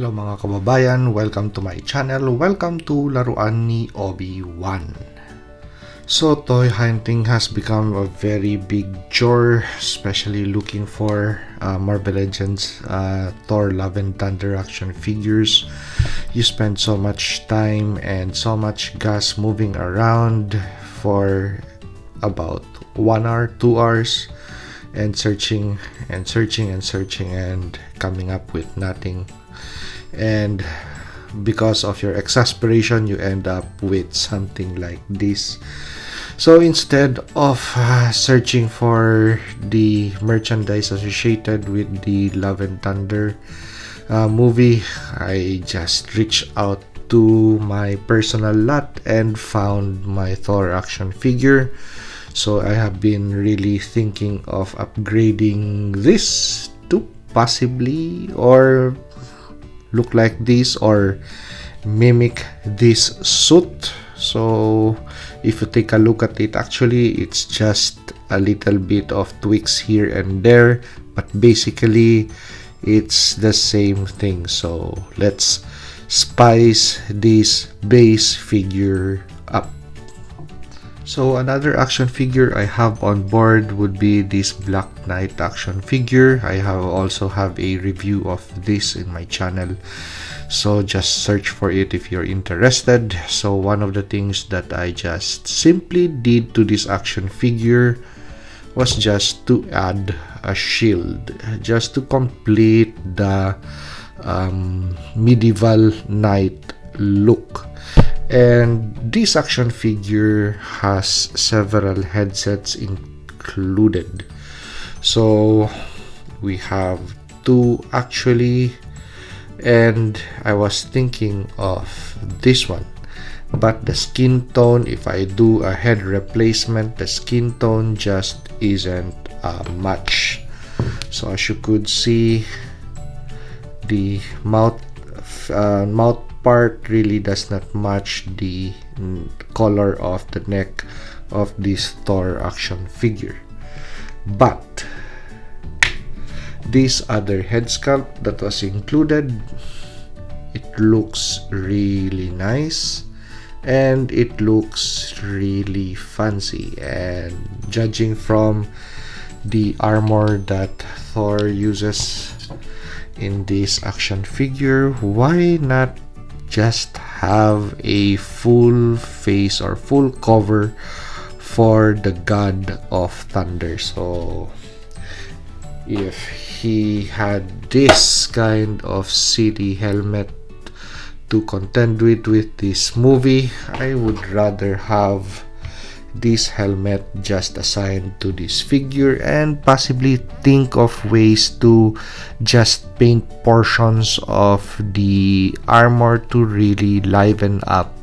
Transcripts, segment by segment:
Hello mga kababayan, welcome to my channel. Welcome to Laruan ni Obi-Wan. So toy hunting has become a very big chore, especially looking for Marvel Legends Thor Love and Thunder action figures. You spend so much time and so much gas moving around for about 1 hour, 2 hours and searching and coming up with nothing. And because of your exasperation, you end up with something like this. So instead of searching for the merchandise associated with the Love and Thunder movie, I just reached out to my personal lot and found my Thor action figure. So I have been really thinking of upgrading this to possibly or look like this or mimic this suit. So if you take a look at it, actually it's just a little bit of tweaks here and there, but basically it's the same thing. So let's spice this base figure up. So another action figure I have on board would be this Black Knight action figure. I also have a review of this in my channel, so just search for it if you're interested. So one of the things that I just simply did to this action figure was just to add a shield, just to complete the medieval knight look. And this action figure has several headsets included. So we have two actually, and I was thinking of this one, but the skin tone, if I do a head replacement, the skin tone just isn't a match. So as you could see, the mouth part really does not match the color of the neck of this Thor action figure. But this other head sculpt that was included, it looks really nice and it looks really fancy, and judging from the armor that Thor uses in this action figure, why not just have a full face or full cover for the God of Thunder? So if he had this kind of city helmet to contend with this movie, I would rather have this helmet just assigned to this figure and possibly think of ways to just paint portions of the armor to really liven up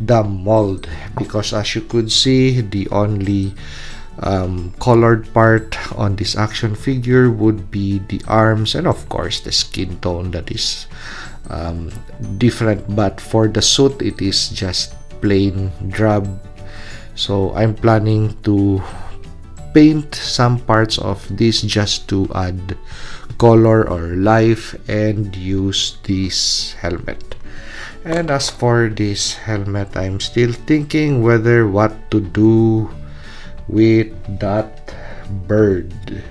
the mold, because as you could see, the only colored part on this action figure would be the arms and of course the skin tone that is different, but for the suit it is just plain drab. So I'm planning to paint some parts of this just to add color or life and use this helmet. And as for this helmet, I'm still thinking whether what to do with that bird.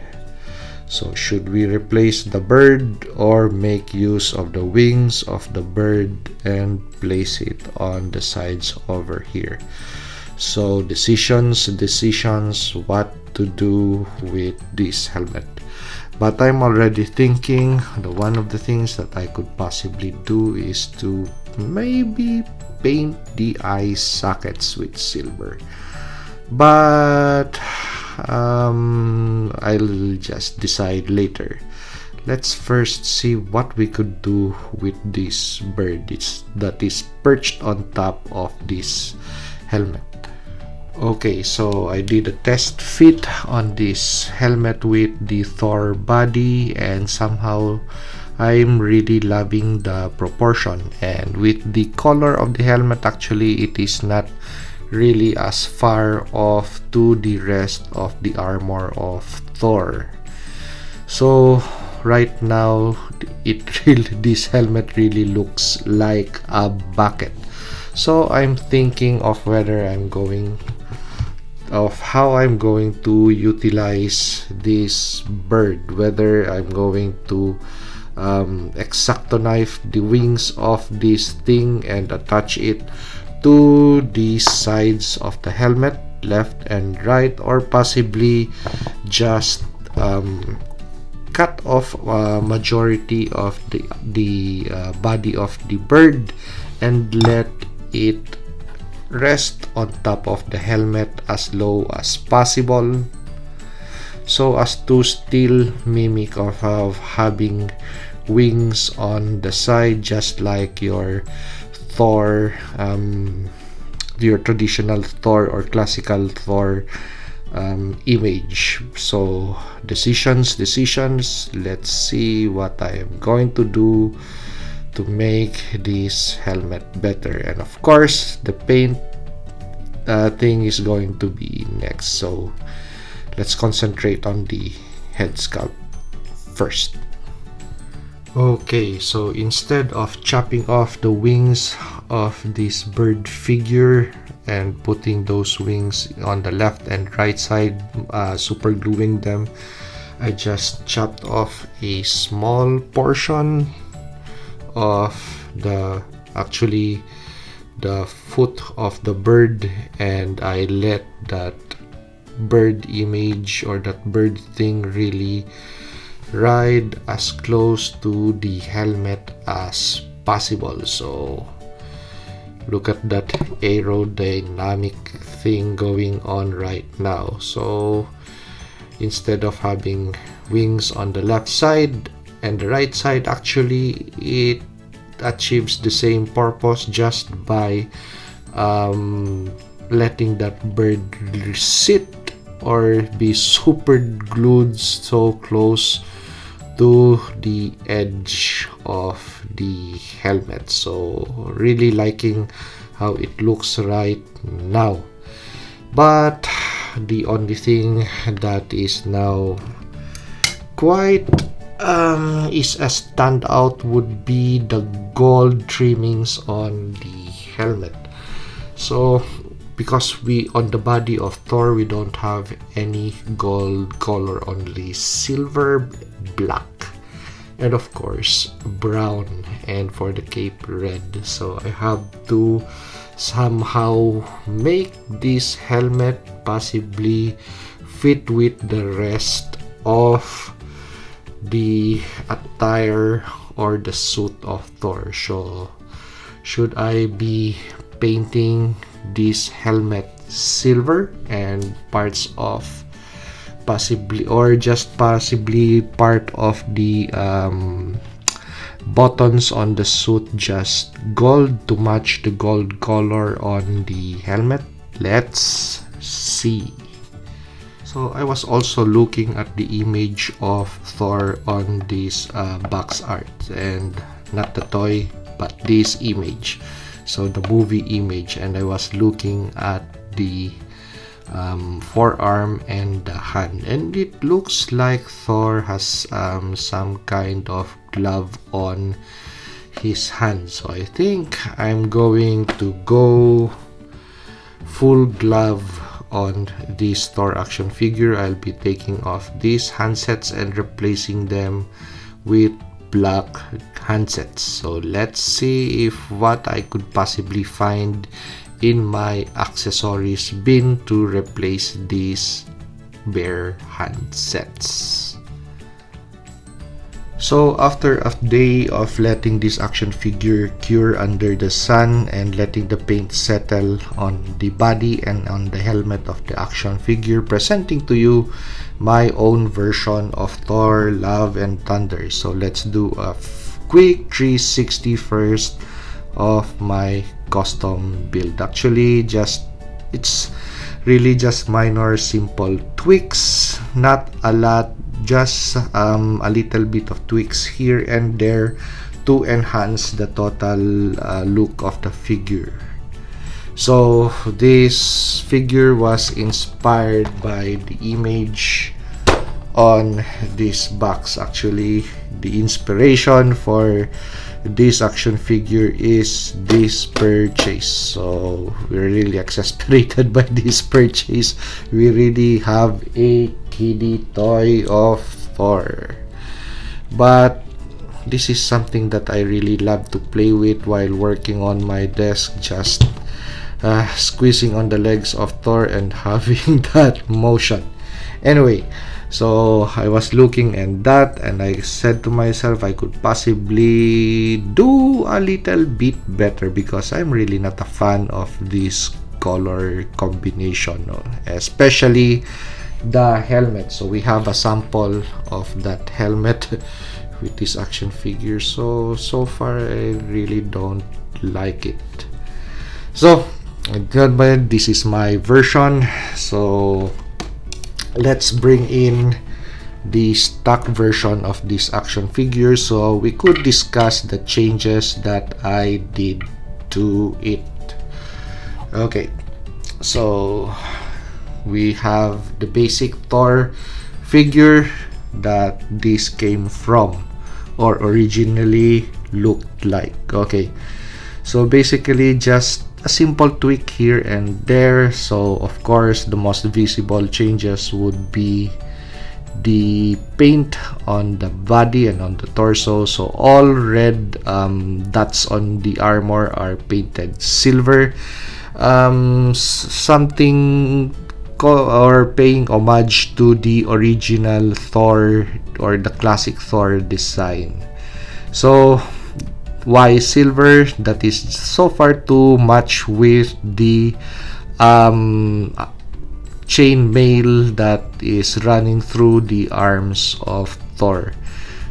So should we replace the bird or make use of the wings of the bird and place it on the sides over here? So decisions what to do with this helmet. But I'm already thinking one of the things that I could possibly do is to maybe paint the eye sockets with silver, but I'll just decide later. Let's first see what we could do with this bird that is perched on top of this helmet. Okay, so I did a test fit on this helmet with the Thor body, and somehow I'm really loving the proportion. And with the color of the helmet, actually it is not really as far off to the rest of the armor of Thor. So right now this helmet really looks like a bucket. So I'm thinking of how I'm going to utilize this bird, whether I'm going to exacto knife the wings of this thing and attach it to the sides of the helmet, left and right, or possibly just cut off majority of the body of the bird and let it rest on top of the helmet as low as possible, so as to still mimic of having wings on the side, just like your Thor, your traditional Thor or classical Thor image. So decisions, let's see what I am going to do to make this helmet better. And of course the paint thing is going to be next, so let's concentrate on the head sculpt first. Okay, so instead of chopping off the wings of this bird figure and putting those wings on the left and right side, super gluing them, I just chopped off a small portion of the foot of the bird, and I let that bird image or that bird thing really ride as close to the helmet as possible. So look at that aerodynamic thing going on right now. So instead of having wings on the left side and the right side, actually it achieves the same purpose just by letting that bird sit or be super glued so close to the edge of the helmet. So really liking how it looks right now. But the only thing that is now quite is a standout would be the gold trimmings on the helmet. So because on the body of Thor we don't have any gold color, only silver, black, and of course brown, and for the cape red. So I have to somehow make this helmet possibly fit with the rest of the attire or the suit of Thor. So should I be painting this helmet silver and parts of possibly part of the buttons on the suit just gold to match the gold color on the helmet? Let's see. So I was also looking at the image of Thor on this box art, and not the toy but this image, so the movie image, and I was looking at the forearm and the hand, and it looks like Thor has some kind of glove on his hand. So I think I'm going to go full glove on this Thor action figure. I'll be taking off these handsets and replacing them with black handsets. So let's see if what I could possibly find in my accessories bin to replace these bare handsets. So after a day of letting this action figure cure under the sun and letting the paint settle on the body and on the helmet of the action figure, presenting to you my own version of Thor Love and Thunder. So let's do a quick 360 first of my custom build. Actually, it's really just minor simple tweaks, not a lot, just a little bit of tweaks here and there to enhance the total look of the figure. So this figure was inspired by the image on this box. Actually, the inspiration for this action figure is this purchase. So we're really exasperated by this purchase. We really have a kiddie toy of Thor. But this is something that I really love to play with while working on my desk, just squeezing on the legs of Thor and having that motion. Anyway, so I was looking at that and I said to myself I could possibly do a little bit better, because I'm really not a fan of this color combination, no? Especially the helmet. So we have a sample of that helmet with this action figure. So far I really don't like it. So this is my version. So let's bring in the stock version of this action figure so we could discuss the changes that I did to it. Okay, so we have the basic Thor figure that this came from, or originally looked like. Okay, so basically just a simple tweak here and there. So of course the most visible changes would be the paint on the body and on the torso. So all red dots on the armor are painted silver, something or paying homage to the original Thor or the classic Thor design. So why silver? That is so far to match with the chain mail that is running through the arms of Thor.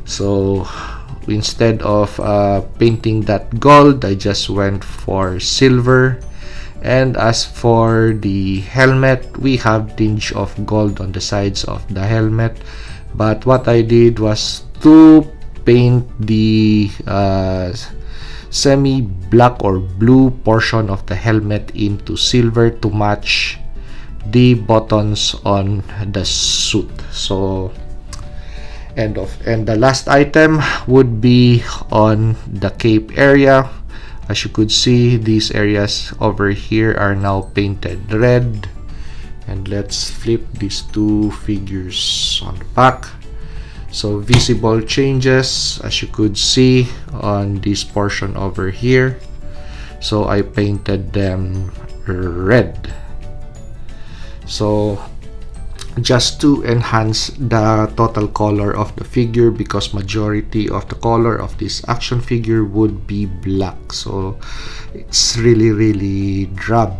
So instead of painting that gold, I just went for silver. And as for the helmet, we have tinge of gold on the sides of the helmet, but what I did was to paint the semi-black or blue portion of the helmet into silver to match the buttons on the suit. So and the last item would be on the cape area. As you could see, these areas over here are now painted red. And let's flip these two figures on the back. So visible changes, as you could see on this portion over here. So I painted them red. So just to enhance the total color of the figure, because majority of the color of this action figure would be black, so it's really drab.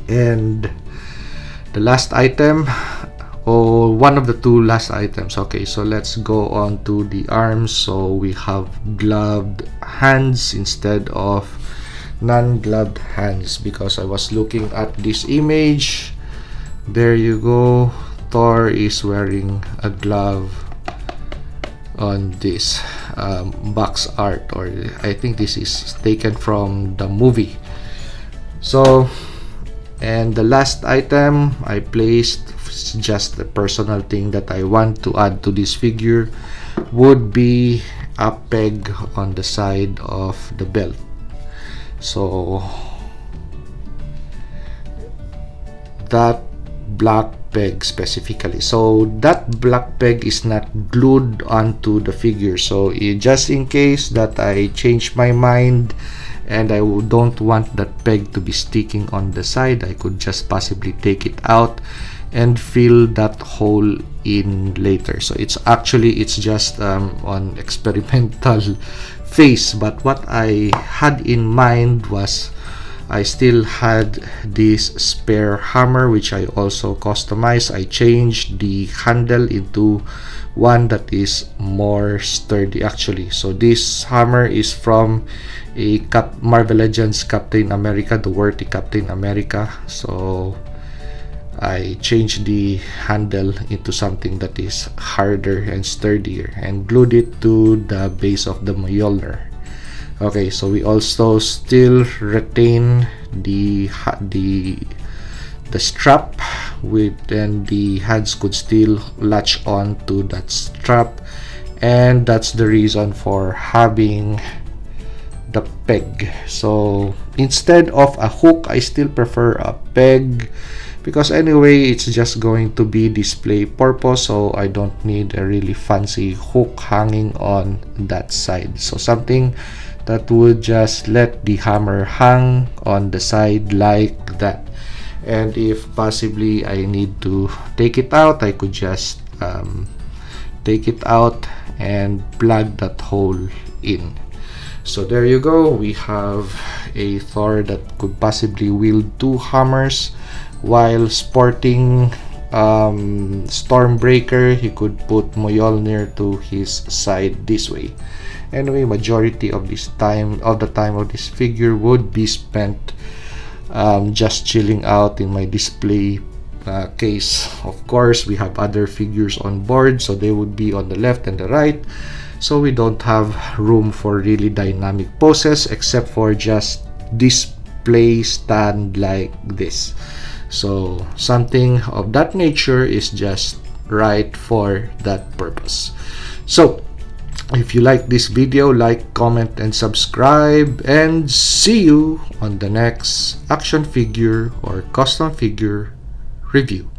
And the last item, or one of the two last items. Okay, so let's go on to the arms. So we have gloved hands instead of non-gloved hands, because I was looking at this image. There you go, Thor is wearing a glove on this box art, or I think this is taken from the movie. So, and the last item I placed, just a personal thing that I want to add to this figure, would be a peg on the side of the belt. So that black peg specifically, so that black peg is not glued onto the figure. So just in case that I change my mind and I don't want that peg to be sticking on the side, I could just possibly take it out and fill that hole in later. So it's just on experimental phase, but what I had in mind was I still had this spare hammer, which I also customized. I changed the handle into one that is more sturdy actually. So this hammer is from a Marvel Legends Captain America, the worthy Captain America. So I changed the handle into something that is harder and sturdier and glued it to the base of the Mjolnir. Okay, so we also still retain the strap, and the hands could still latch on to that strap, and that's the reason for having the peg. So instead of a hook, I still prefer a peg, because anyway it's just going to be display purpose, so I don't need a really fancy hook hanging on that side. So something that would just let the hammer hang on the side like that, and if possibly I need to take it out, I could just take it out and plug that hole in. So there you go, we have a Thor that could possibly wield two hammers while sporting Stormbreaker. He could put Mjolnir to his side this way. Anyway, majority of the time of this figure would be spent just chilling out in my display case. Of course, we have other figures on board, so they would be on the left and the right, so we don't have room for really dynamic poses except for just display stand like this. So something of that nature is just right for that purpose. So if you like this video, like, comment, and subscribe, and see you on the next action figure or custom figure review.